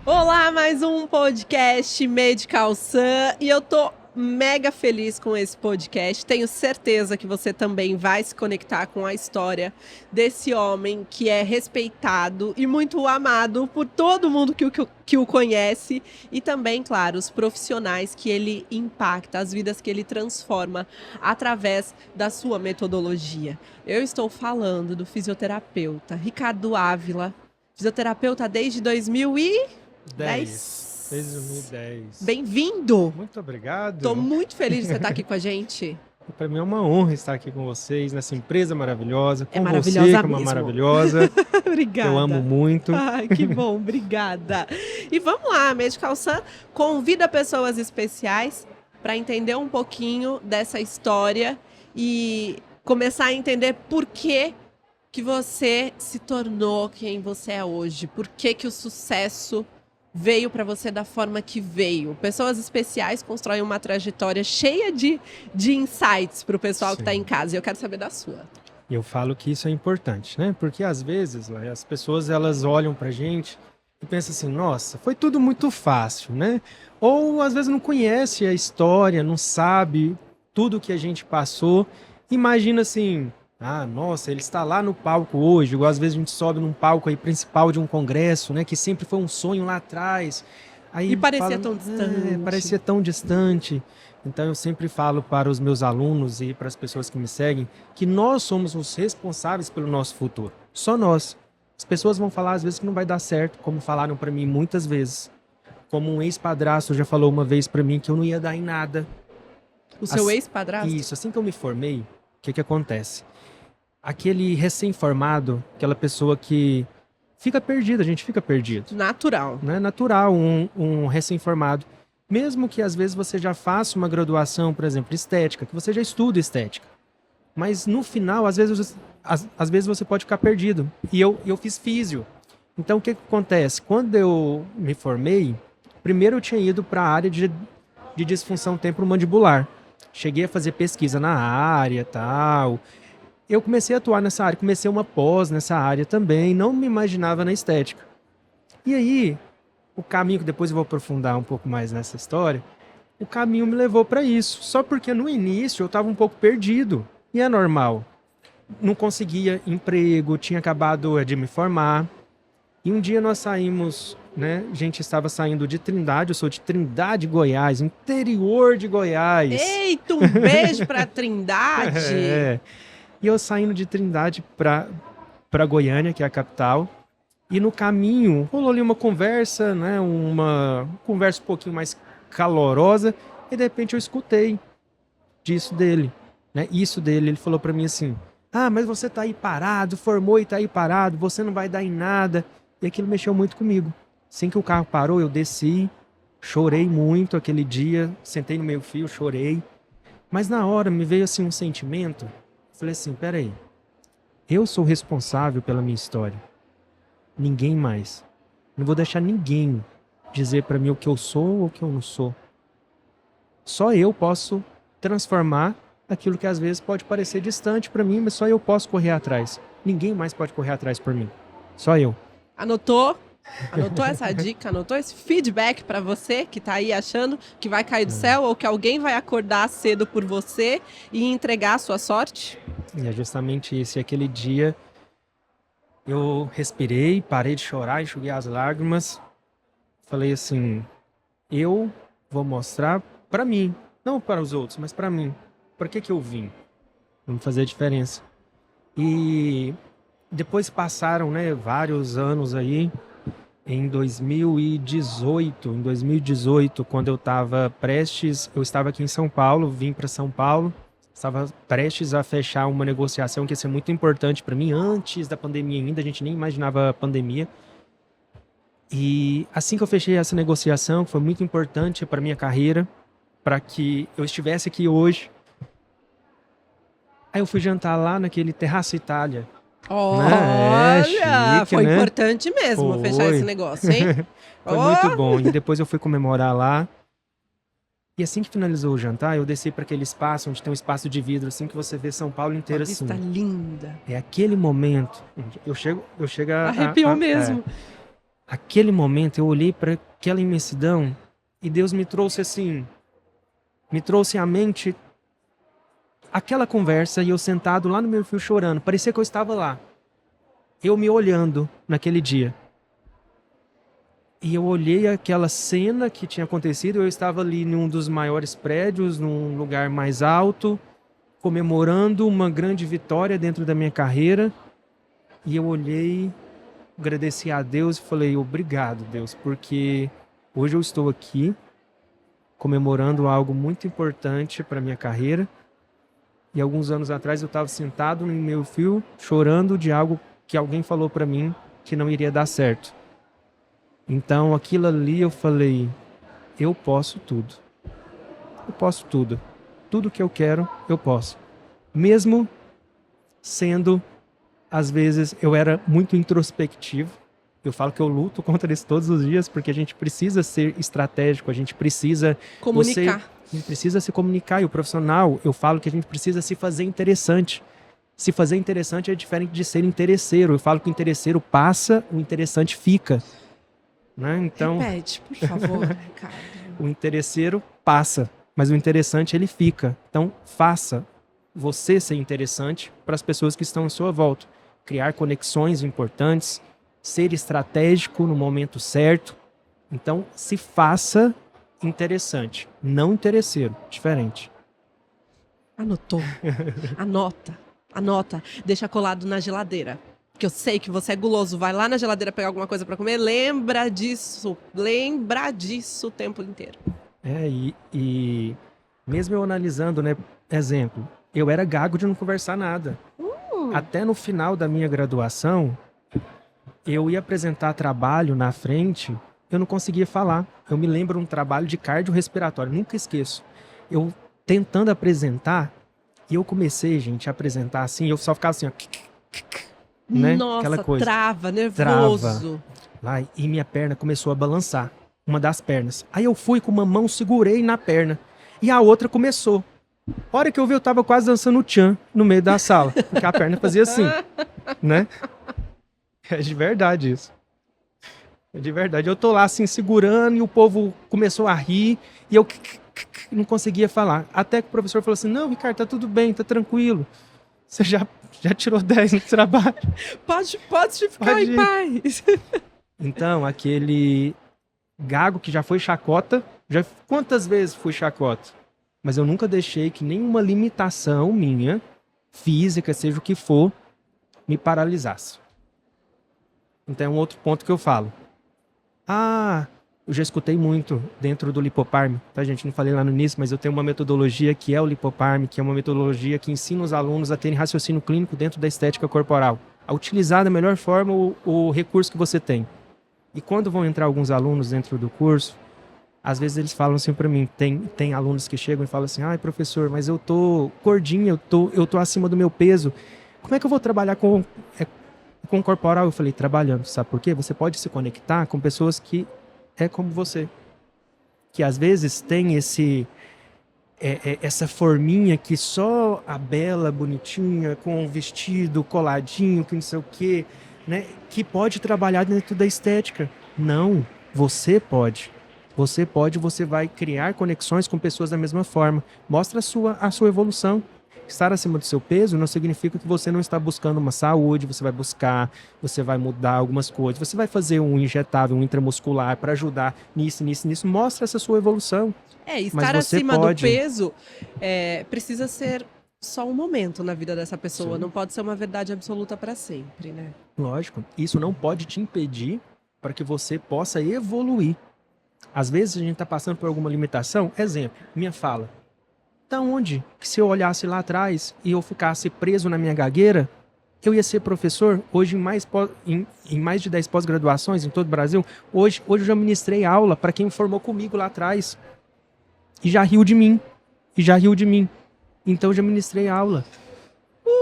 Olá, mais um podcast Medical Sun e eu tô mega feliz com esse podcast. Tenho certeza que você também vai se conectar com a história desse homem que é respeitado e muito amado por todo mundo que o conhece e também, claro, os profissionais que ele impacta, as vidas que ele transforma através da sua metodologia. Eu estou falando do fisioterapeuta Ricardo Ávila, fisioterapeuta desde 2010. Desde 2010. Bem-vindo! Muito obrigado. Estou muito feliz de você estar aqui com a gente. Para mim é uma honra estar aqui com vocês, nessa empresa maravilhosa, com maravilhosa você, que é uma mesmo. maravilhosa. Obrigada. Eu amo muito. Ai, que bom, obrigada. E vamos lá, a Medical Sun convida pessoas especiais para entender um pouquinho dessa história e começar a entender por que você se tornou quem você é hoje, por que o sucesso veio para você da forma que veio. Pessoas especiais constroem uma trajetória cheia de insights para o pessoal Sim. que está em casa. E eu quero saber da sua. Eu falo que isso é importante, né? Porque às vezes as pessoas elas olham pra gente e pensam assim, nossa, foi tudo muito fácil, né? Ou às vezes não conhece a história, não sabe tudo que a gente passou. Imagina assim, ah, nossa, ele está lá no palco hoje, igual às vezes a gente sobe num palco aí principal de um congresso, né? Que sempre foi um sonho lá atrás. Aí E parecia tão distante. parecia tão distante. Então eu sempre falo para os meus alunos e para as pessoas que me seguem que nós somos os responsáveis pelo nosso futuro. Só nós. As pessoas vão falar às vezes que não vai dar certo, como falaram para mim muitas vezes. Como um ex-padrasto já falou uma vez para mim que eu não ia dar em nada. O seu ex-padrasto? Isso, assim que eu me formei, o que acontece? Aquele recém-formado, aquela pessoa que fica perdida, a gente fica perdido. Natural. Não é natural um recém-formado. Mesmo que às vezes você já faça uma graduação, por exemplo, estética, que você já estuda estética. Mas no final, às vezes você pode ficar perdido. E eu fiz físio. Então o que acontece? Quando eu me formei, primeiro eu tinha ido para a área de disfunção temporomandibular. Cheguei a fazer pesquisa na área e tal. Eu comecei a atuar nessa área, comecei uma pós nessa área também, não me imaginava na estética. E aí, o caminho, que depois eu vou aprofundar um pouco mais nessa história, o caminho me levou para isso. Só porque no início eu estava um pouco perdido, e é normal. Não conseguia emprego, tinha acabado de me formar. E um dia nós saímos, né? A gente estava saindo de Trindade, eu sou de Trindade, Goiás, interior de Goiás. Eita, um beijo pra Trindade! É. E eu saindo de Trindade para Goiânia, que é a capital. E no caminho rolou ali uma conversa, né? Uma conversa um pouquinho mais calorosa. E de repente eu escutei disso dele, né? Isso dele, ele falou para mim assim: ah, mas você tá aí parado, formou e tá aí parado, você não vai dar em nada. E aquilo mexeu muito comigo. Assim que o carro parou, eu desci, chorei muito aquele dia, sentei no meio-fio, chorei. Mas na hora me veio assim um sentimento. Falei assim, peraí, eu sou responsável pela minha história. Ninguém mais. Não vou deixar ninguém dizer pra mim o que eu sou ou o que eu não sou. Só eu posso transformar aquilo que às vezes pode parecer distante pra mim, mas só eu posso correr atrás. Ninguém mais pode correr atrás por mim. Só eu. Anotou? Anotou essa dica? Anotou esse feedback para você que tá aí achando que vai cair do céu ou que alguém vai acordar cedo por você e entregar a sua sorte? E é justamente isso. E aquele dia eu respirei, parei de chorar, enxuguei as lágrimas. Falei assim, eu vou mostrar para mim, não para os outros, mas para mim. Para que eu vim? Vamos fazer a diferença. E depois passaram, né, vários anos aí. Em 2018, quando eu estava aqui em São Paulo, vim para São Paulo, estava prestes a fechar uma negociação que ia ser muito importante para mim, antes da pandemia ainda, a gente nem imaginava a pandemia. E assim que eu fechei essa negociação, que foi muito importante para minha carreira, para que eu estivesse aqui hoje, aí eu fui jantar lá naquele Terraço Itália. Olha, chique, foi né? importante mesmo fechar esse negócio, hein? Foi muito bom. E depois eu fui comemorar lá. E assim que finalizou o jantar, eu desci para aquele espaço onde tem um espaço de vidro, assim que você vê São Paulo inteiro Uma vista assim. linda. É aquele momento. Eu chego Arrepiou mesmo. Aquele momento eu olhei para aquela imensidão e Deus me trouxe assim, me trouxe à mente aquela conversa e eu sentado lá no meu fio chorando. Parecia que eu estava lá, eu me olhando naquele dia. E eu olhei aquela cena que tinha acontecido, eu estava ali em um dos maiores prédios, num lugar mais alto, comemorando uma grande vitória dentro da minha carreira. E eu olhei, agradeci a Deus e falei, obrigado, Deus, porque hoje eu estou aqui comemorando algo muito importante para minha carreira. E alguns anos atrás eu estava sentado no meu fio, chorando de algo que alguém falou para mim que não iria dar certo. Então aquilo ali eu falei, eu posso tudo. Eu posso tudo. Tudo que eu quero, eu posso. Mesmo sendo, às vezes, eu era muito introspectivo. Eu falo que eu luto contra isso todos os dias, porque a gente precisa ser estratégico, a gente precisa... Comunicar. A gente precisa se comunicar. E o profissional, eu falo que a gente precisa se fazer interessante. Se fazer interessante é diferente de ser interesseiro. Eu falo que o interesseiro passa, o interessante fica. Né? Então, repete, por favor, Ricardo. o interesseiro passa, mas o interessante ele fica. Então, faça você ser interessante para as pessoas que estão à sua volta. Criar conexões importantes, ser estratégico no momento certo. Então, se faça interessante, não interesseiro, diferente. Anotou. Anota. Deixa colado na geladeira. Porque eu sei que você é guloso. Vai lá na geladeira pegar alguma coisa para comer. Lembra disso o tempo inteiro. E mesmo eu analisando, né, exemplo, eu era gago de não conversar nada. Até no final da minha graduação, eu ia apresentar trabalho na frente, eu não conseguia falar. Eu me lembro um trabalho de cardiorrespiratório, nunca esqueço. Eu tentando apresentar, e eu comecei, gente, a apresentar assim, eu só ficava assim, ó, né? Nossa, aquela coisa. trava, nervoso. Lá, e minha perna começou a balançar, uma das pernas. Aí eu fui com uma mão, segurei na perna, e a outra começou. A hora que eu vi, eu tava quase dançando o tchan no meio da sala, porque a perna fazia assim, né? É de verdade isso. É de verdade. Eu tô lá assim, segurando, e o povo começou a rir, e eu não conseguia falar. Até que o professor falou assim, não, Ricardo, tá tudo bem, tá tranquilo. Você já tirou 10 no trabalho. Pode ficar em paz. Então, aquele gago que já foi chacota, quantas vezes fui chacota? Mas eu nunca deixei que nenhuma limitação minha, física, seja o que for, me paralisasse. Então é um outro ponto que eu falo. Eu já escutei muito dentro do Lipoparme, tá, gente? Não falei lá no início, mas eu tenho uma metodologia que é o Lipoparme, que é uma metodologia que ensina os alunos a terem raciocínio clínico dentro da estética corporal, a utilizar da melhor forma o recurso que você tem. E quando vão entrar alguns alunos dentro do curso, às vezes eles falam assim para mim, tem alunos que chegam e falam assim, ai professor, mas eu tô gordinho, eu tô acima do meu peso, como é que eu vou trabalhar com o corporal? Eu falei, trabalhando, sabe por quê? Você pode se conectar com pessoas que é como você, que às vezes tem essa forminha que só a bela, bonitinha, com o vestido coladinho, que não sei o quê, né, que pode trabalhar dentro da estética. Não, você pode. Você pode, você vai criar conexões com pessoas da mesma forma. Mostra a sua evolução. Estar acima do seu peso não significa que você não está buscando uma saúde, você vai mudar algumas coisas, você vai fazer um injetável, um intramuscular para ajudar nisso. Mostra essa sua evolução. Estar acima do peso precisa ser só um momento na vida dessa pessoa, sim. Não pode ser uma verdade absoluta para sempre, né? Lógico, isso não pode te impedir para que você possa evoluir. Às vezes a gente está passando por alguma limitação, exemplo, minha fala. Da onde que se eu olhasse lá atrás e eu ficasse preso na minha gagueira, eu ia ser professor? Hoje em mais de 10 pós-graduações em todo o Brasil, hoje eu já ministrei aula para quem formou comigo lá atrás e já riu de mim, então eu já ministrei aula.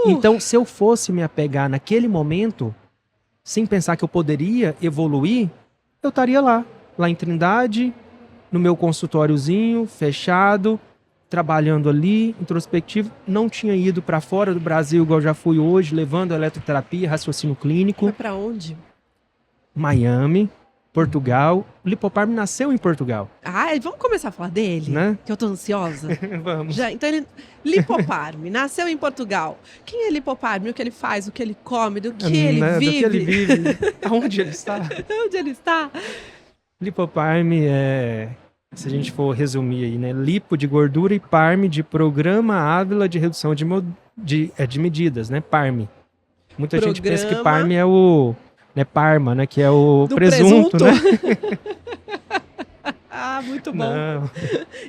Então se eu fosse me apegar naquele momento, sem pensar que eu poderia evoluir, eu estaria lá em Trindade, no meu consultóriozinho, fechado, trabalhando ali, introspectivo, não tinha ido para fora do Brasil igual já fui hoje, levando eletroterapia, raciocínio clínico. Foi para onde? Miami, Portugal. O Lipoparme nasceu em Portugal, Ai, vamos começar a falar dele? né? Que eu tô ansiosa. Vamos. Então, Lipoparme, nasceu em Portugal. Quem é Lipoparme? O que ele faz? O que ele come? Do que ele Né, vive? Do que ele vive. Aonde ele está? Onde ele está? Lipoparme é, se a gente for resumir aí, né? Lipo de gordura e Parme de Programa Ávila de Redução de Medidas, né? Parme. Muita gente pensa que Parme é o... Né, Parma, né? Que é o presunto, né? Ah, muito bom. Não.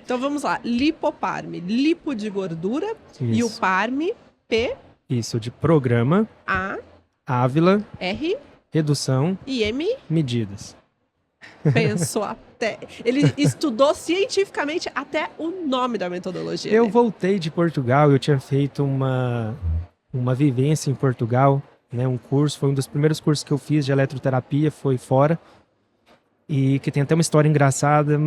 Então vamos lá. Lipoparme. Lipo de gordura. Isso. E o Parme, P, Isso, de Programa A, Ávila, R Redução, e M. Medidas. Pensou até... Ele estudou cientificamente até o nome da metodologia. Eu dele. voltei de Portugal, eu tinha feito uma vivência em Portugal, né, um curso, foi um dos primeiros cursos que eu fiz de eletroterapia, foi fora, e que tem até uma história engraçada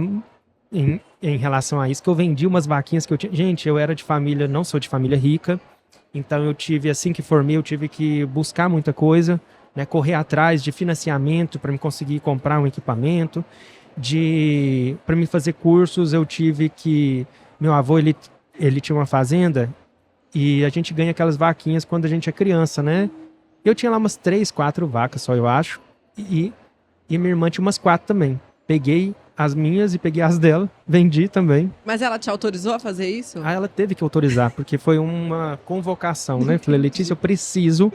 em relação a isso, que eu vendi umas vaquinhas que eu tinha. Gente, eu era de família, não sou de família rica, então eu tive, assim que formei, eu tive que buscar muita coisa, né, correr atrás de financiamento para me conseguir comprar um equipamento, para me fazer cursos, eu tive que... Meu avô, ele tinha uma fazenda e a gente ganha aquelas vaquinhas quando a gente é criança, né? Eu tinha lá umas 3, 4 vacas só, eu acho. E minha irmã tinha umas 4 também. Peguei as minhas e peguei as dela, vendi também. Mas ela te autorizou a fazer isso? Aí ela teve que autorizar, porque foi uma convocação, né? Falei, Letícia, eu preciso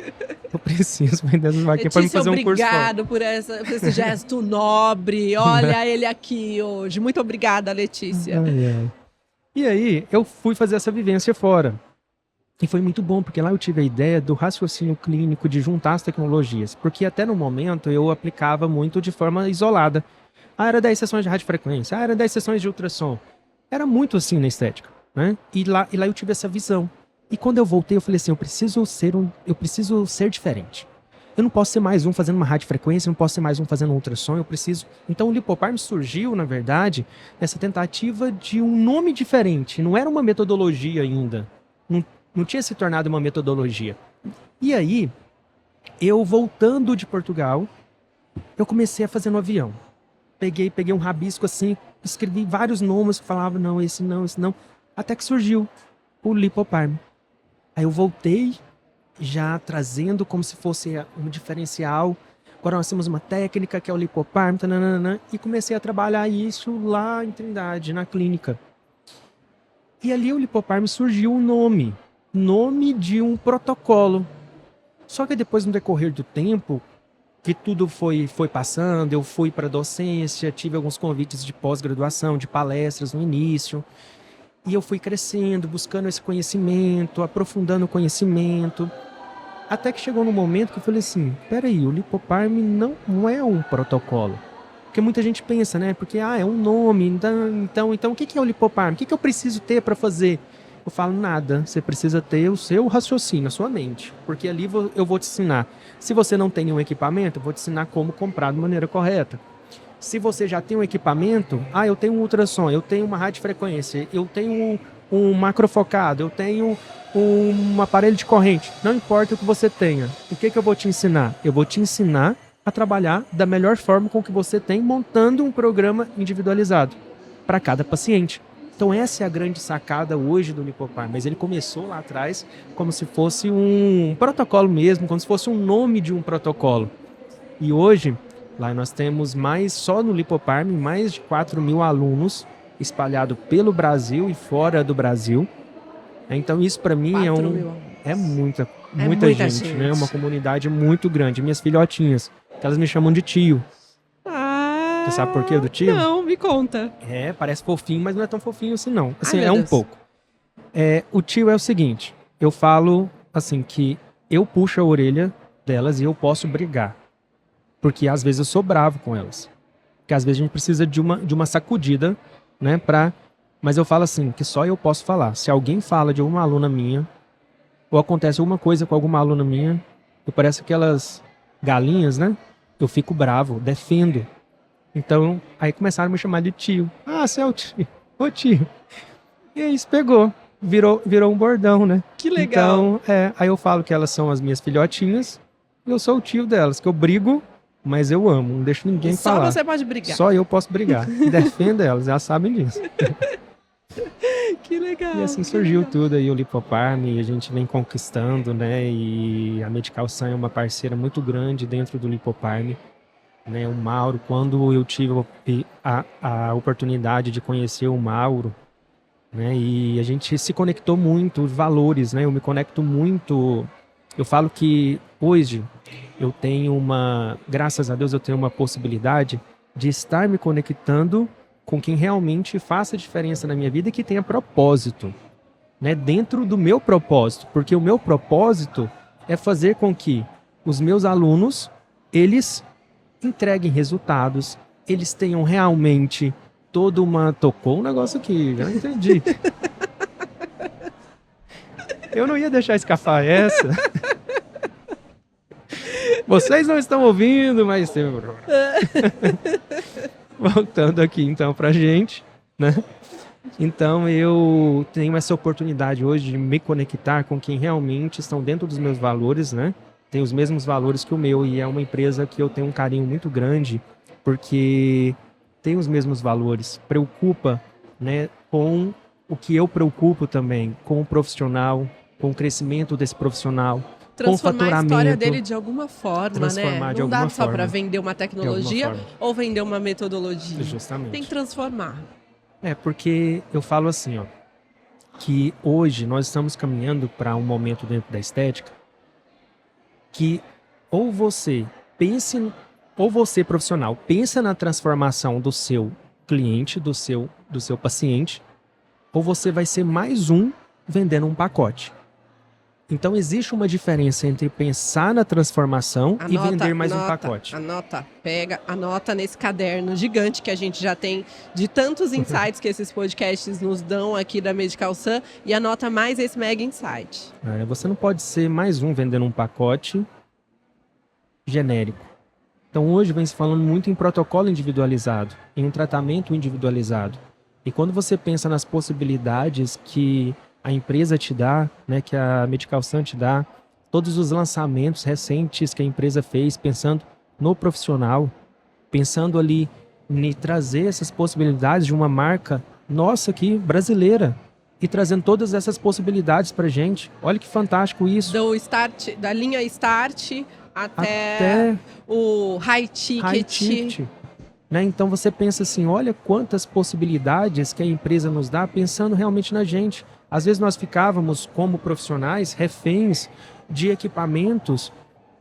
vender essas vaquinhas para me fazer um curso fora. Obrigado por esse gesto nobre. Olha ele aqui hoje. Muito obrigada, Letícia. Ai, ai. E aí, eu fui fazer essa vivência fora. E foi muito bom, porque lá eu tive a ideia do raciocínio clínico, de juntar as tecnologias. Porque até no momento eu aplicava muito de forma isolada. Ah, era 10 sessões de radiofrequência, era 10 sessões de ultrassom. Era muito assim na estética, né? E lá eu tive essa visão. E quando eu voltei, eu falei assim, eu preciso ser diferente. Eu não posso ser mais um fazendo uma radiofrequência, não posso ser mais um fazendo um ultrassom, eu preciso... Então o Lipoparme surgiu, na verdade, nessa tentativa de um nome diferente. Não era uma metodologia ainda. Não tinha se tornado uma metodologia. E aí, eu voltando de Portugal, eu comecei a fazer no avião. Peguei um rabisco assim, escrevi vários nomes que falavam, não, esse não. Até que surgiu o Lipoparme. Aí eu voltei, já trazendo como se fosse um diferencial. Agora nós temos uma técnica que é o Lipoparme, tananana, e comecei a trabalhar isso lá em Trindade, na clínica. E ali o Lipoparme surgiu um nome de um protocolo. Só que depois, no decorrer do tempo, que tudo foi passando, eu fui para docência, tive alguns convites de pós-graduação, de palestras no início, e eu fui crescendo, buscando esse conhecimento, aprofundando o conhecimento, até que chegou num momento que eu falei assim, peraí, o Lipoparme não é um protocolo. Porque muita gente pensa, né? Porque, é um nome, então o que é o Lipoparme? O que eu preciso ter para fazer? Eu falo, nada, você precisa ter o seu raciocínio, a sua mente, porque ali eu vou te ensinar. Se você não tem nenhum equipamento, eu vou te ensinar como comprar de maneira correta. Se você já tem um equipamento, eu tenho um ultrassom, eu tenho uma radiofrequência, eu tenho um macrofocado, eu tenho um aparelho de corrente, não importa o que você tenha. O que eu vou te ensinar? Eu vou te ensinar a trabalhar da melhor forma com que você tem, montando um programa individualizado para cada paciente. Então essa é a grande sacada hoje do Lipoparme, mas ele começou lá atrás como se fosse um protocolo mesmo, como se fosse um nome de um protocolo. E hoje, lá nós temos só no Lipoparme, mais de 4.000 alunos espalhados pelo Brasil e fora do Brasil. Então isso para mim é muita gente, né? Uma comunidade muito grande. Minhas filhotinhas, que elas me chamam de tio. Você sabe por quê do tio? Não, me conta. Parece fofinho, mas não é tão fofinho assim, não. Assim, Ai, meu Deus. Pouco. O tio é o seguinte, eu falo assim que eu puxo a orelha delas e eu posso brigar. Porque às vezes eu sou bravo com elas. Porque às vezes a gente precisa de uma sacudida, né, Mas eu falo assim, que só eu posso falar. Se alguém fala de alguma aluna minha, ou acontece alguma coisa com alguma aluna minha, eu pareço aquelas galinhas, né? Eu fico bravo, defendo. Então, aí começaram a me chamar de tio. Você é o tio. Ô tio. E aí isso pegou. Virou um bordão, né? Que legal. Então, aí eu falo que elas são as minhas filhotinhas e eu sou o tio delas, que eu brigo, mas eu amo, não deixo ninguém falar. Só você pode brigar. Só eu posso brigar. Defendo elas, elas sabem disso. Que legal. E assim surgiu tudo aí, o Lipofarm, e a gente vem conquistando, né? E a Medical Sun é uma parceira muito grande dentro do Lipofarm, né? O Mauro, quando eu tive a oportunidade de conhecer o Mauro, né? E a gente se conectou muito, os valores, né? Eu me conecto muito. Eu falo que hoje eu tenho graças a Deus, eu tenho uma possibilidade de estar me conectando com quem realmente faça diferença na minha vida e que tenha propósito, né? Dentro do meu propósito, porque o meu propósito é fazer com que os meus alunos, eles entreguem resultados, eles tenham realmente toda uma... Tocou um negócio aqui, já entendi. Eu não ia deixar escapar essa. Vocês não estão ouvindo, mas tem um problema. Voltando aqui então pra gente, né? Então eu tenho essa oportunidade hoje de me conectar com quem realmente estão dentro dos meus valores, né? Tem os mesmos valores que o meu e é uma empresa que eu tenho um carinho muito grande porque tem os mesmos valores, preocupa, né, com o que eu preocupo também, com o profissional, com o crescimento desse profissional, transformar a história dele de alguma forma, né? Não dá só para vender uma tecnologia ou vender uma metodologia. Justamente. Tem que transformar. É, porque eu falo assim, ó, que hoje nós estamos caminhando para um momento dentro da estética que ou você profissional, pensa na transformação do seu cliente, do seu paciente, ou você vai ser mais um vendendo um pacote. Então existe uma diferença entre pensar na transformação e vender mais um pacote. Anota nesse caderno gigante que a gente já tem de tantos insights que esses podcasts nos dão aqui da Medical Sun e anota mais esse mega insight. Você não pode ser mais um vendendo um pacote genérico. Então hoje vem se falando muito em protocolo individualizado, em um tratamento individualizado. E quando você pensa nas possibilidades que a empresa te dá, né, que a Medical Sun te dá, todos os lançamentos recentes que a empresa fez, pensando no profissional, pensando ali em trazer essas possibilidades de uma marca nossa aqui, brasileira, e trazendo todas essas possibilidades pra gente. Olha que fantástico isso. Da linha Start até o High Ticket. Né? Então você pensa assim, olha quantas possibilidades que a empresa nos dá pensando realmente na gente. Às vezes nós ficávamos, como profissionais, reféns de equipamentos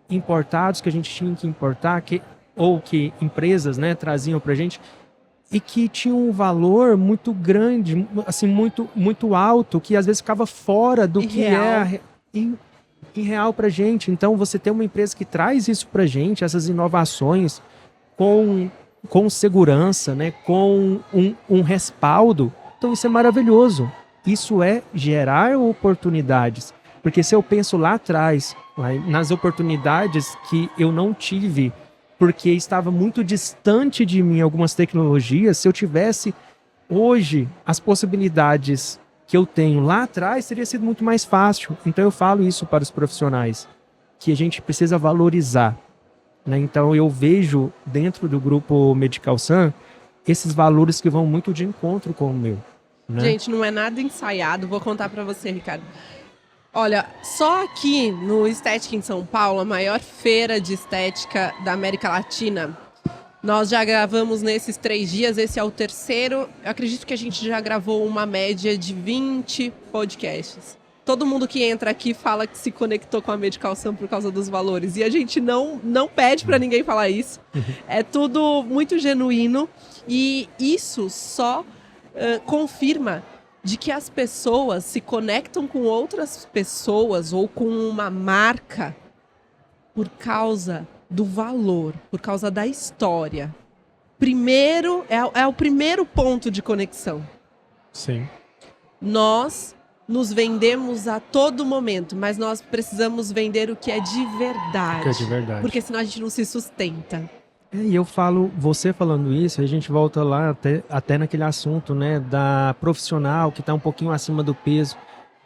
importados que a gente tinha que importar, ou que empresas, né, traziam para a gente, e que tinham um valor muito grande, assim, muito, muito alto, que às vezes ficava fora do que é irreal para a gente. Então você tem uma empresa que traz isso para a gente, essas inovações, com segurança, né, com um respaldo. Então isso é maravilhoso. Isso é gerar oportunidades. Porque se eu penso lá atrás, nas oportunidades que eu não tive, porque estava muito distante de mim algumas tecnologias, se eu tivesse hoje as possibilidades que eu tenho lá atrás, teria sido muito mais fácil. Então eu falo isso para os profissionais, que a gente precisa valorizar. Né? Então eu vejo dentro do grupo Medical Sun esses valores que vão muito de encontro com o meu. Né? Gente, não é nada ensaiado. Vou contar para você, Ricardo. Olha, só aqui no Estética em São Paulo, a maior feira de estética da América Latina, nós já gravamos nesses 3 dias, esse é o terceiro. Eu acredito que a gente já gravou uma média de 20 podcasts. Todo mundo que entra aqui fala que se conectou com a Medical Sun por causa dos valores. E a gente não pede para ninguém falar isso. É tudo muito genuíno. E isso só confirma de que as pessoas se conectam com outras pessoas ou com uma marca por causa do valor, por causa da história. Primeiro, é o primeiro ponto de conexão. Sim. Nós nos vendemos a todo momento, mas nós precisamos vender o que é de verdade. O que é de verdade. Porque senão a gente não se sustenta. E eu falo, você falando isso, a gente volta lá até naquele assunto, né, da profissional que está um pouquinho acima do peso.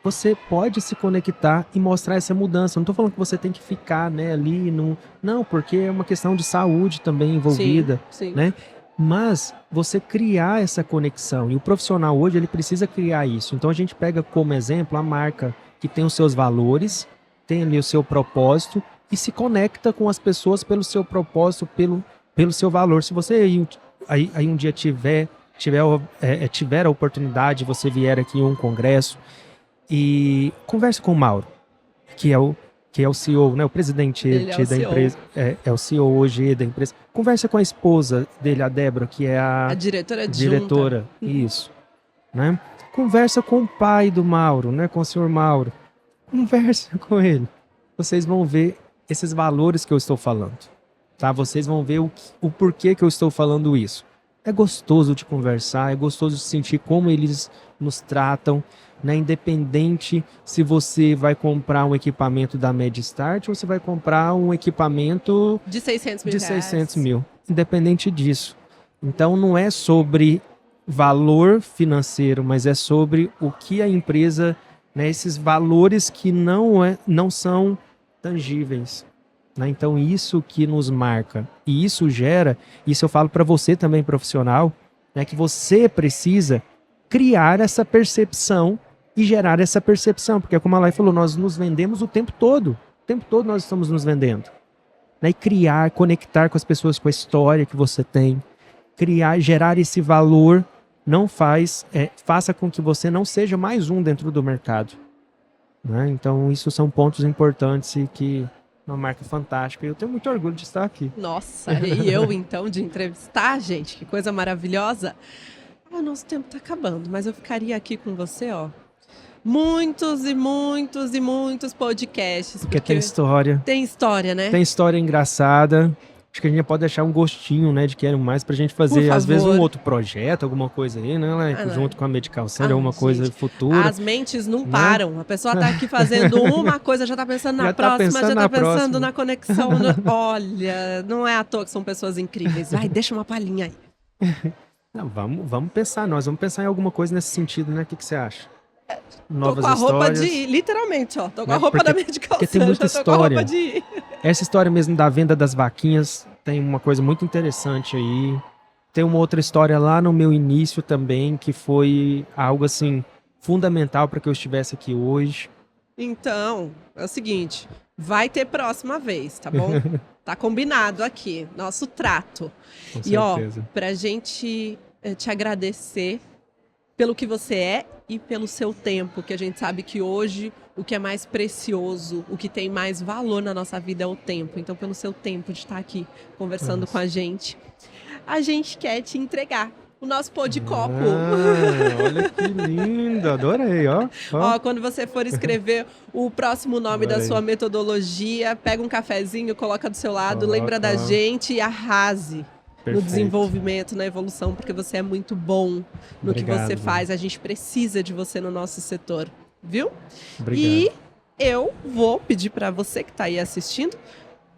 você pode se conectar e mostrar essa mudança. Não estou falando que você tem que ficar, né, ali. Não, porque é uma questão de saúde também envolvida. Sim. Né? Mas você criar essa conexão. E o profissional hoje, ele precisa criar isso. Então a gente pega como exemplo a marca que tem os seus valores, tem ali o seu propósito e se conecta com as pessoas pelo seu propósito, pelo seu valor. Se você aí um dia tiver a oportunidade, você vier aqui em um congresso e converse com o Mauro, que é o CEO, né, o presidente da empresa, é o CEO hoje da empresa. Conversa com a esposa dele, a Débora, que é a diretora, isso, né? Conversa com o pai do Mauro, né, com o senhor Mauro. Conversa com ele. Vocês vão ver esses valores que eu estou falando, tá? Vocês vão ver o porquê que eu estou falando isso. É gostoso de conversar, é gostoso de sentir como eles nos tratam, né? Independente se você vai comprar um equipamento da MedStart ou você vai comprar um equipamento de 600 mil. Independente disso. Então não é sobre valor financeiro, mas é sobre o que a empresa, né, esses valores que não são tangíveis. Né? Então isso que nos marca. E isso eu falo para você também, profissional, né, que você precisa criar essa percepção e gerar essa percepção. Porque como a Lai falou, nós nos vendemos o tempo todo. O tempo todo nós estamos nos vendendo. Né? E criar, conectar com as pessoas, com a história que você tem. Gerar esse valor faça com que você não seja mais um dentro do mercado. Né? Então, isso são pontos importantes e que uma marca fantástica. E eu tenho muito orgulho de estar aqui. Nossa, e eu, então, de entrevistar, gente, que coisa maravilhosa. O nosso tempo está acabando, mas eu ficaria aqui com você, ó. Muitos e muitos e muitos podcasts. Porque tem história. Tem história, né? Tem história engraçada. Acho que a gente pode deixar um gostinho, né, de quero mais pra gente fazer, às vezes, um outro projeto, alguma coisa aí, né, junto com a Medicalçando, alguma coisa futura. As mentes não param. A pessoa tá aqui fazendo uma coisa, já tá pensando na próxima, já tá pensando na conexão. Olha, não é à toa que são pessoas incríveis. Vai, deixa uma palhinha aí. Não, vamos pensar, nós vamos pensar em alguma coisa nesse sentido, né? O que você acha? Novas tô com a roupa de ir, literalmente, ó. Tô com a roupa da Medicalção. Porque tem muita história. Essa história mesmo da venda das vaquinhas tem uma coisa muito interessante aí. Tem uma outra história lá no meu início também, que foi algo assim fundamental para que eu estivesse aqui hoje. Então, é o seguinte, vai ter próxima vez, tá bom? Tá combinado aqui, nosso trato. Com e certeza. Ó, pra gente te agradecer pelo que você é e pelo seu tempo, que a gente sabe que hoje o que é mais precioso, o que tem mais valor na nossa vida é o tempo. Então, pelo seu tempo de estar aqui conversando com a gente quer te entregar o nosso pô de copo. Olha que lindo, adorei, ó. Ó, quando você for escrever o próximo nome da sua metodologia, pega um cafezinho, coloca do seu lado, lembra da gente e arrase. Perfeito. No desenvolvimento, na evolução, porque você é muito bom no Obrigado, que você faz. A gente precisa de você no nosso setor, viu? Obrigado. E eu vou pedir para você que está aí assistindo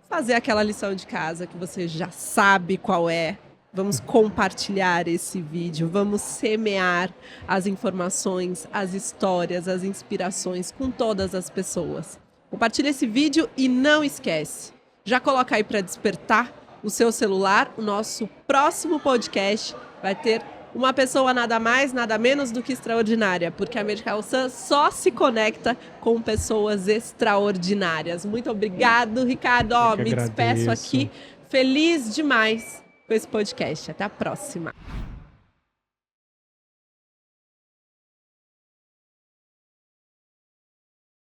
fazer aquela lição de casa que você já sabe qual é. Vamos compartilhar esse vídeo, vamos semear as informações, as histórias, as inspirações com todas as pessoas. Compartilha esse vídeo e não esquece, já coloca aí para despertar o seu celular. O nosso próximo podcast vai ter uma pessoa nada mais, nada menos do que extraordinária, porque a Medicalção só se conecta com pessoas extraordinárias. Muito obrigado, Ricardo. Ó, me despeço aqui, feliz demais com esse podcast. Até a próxima.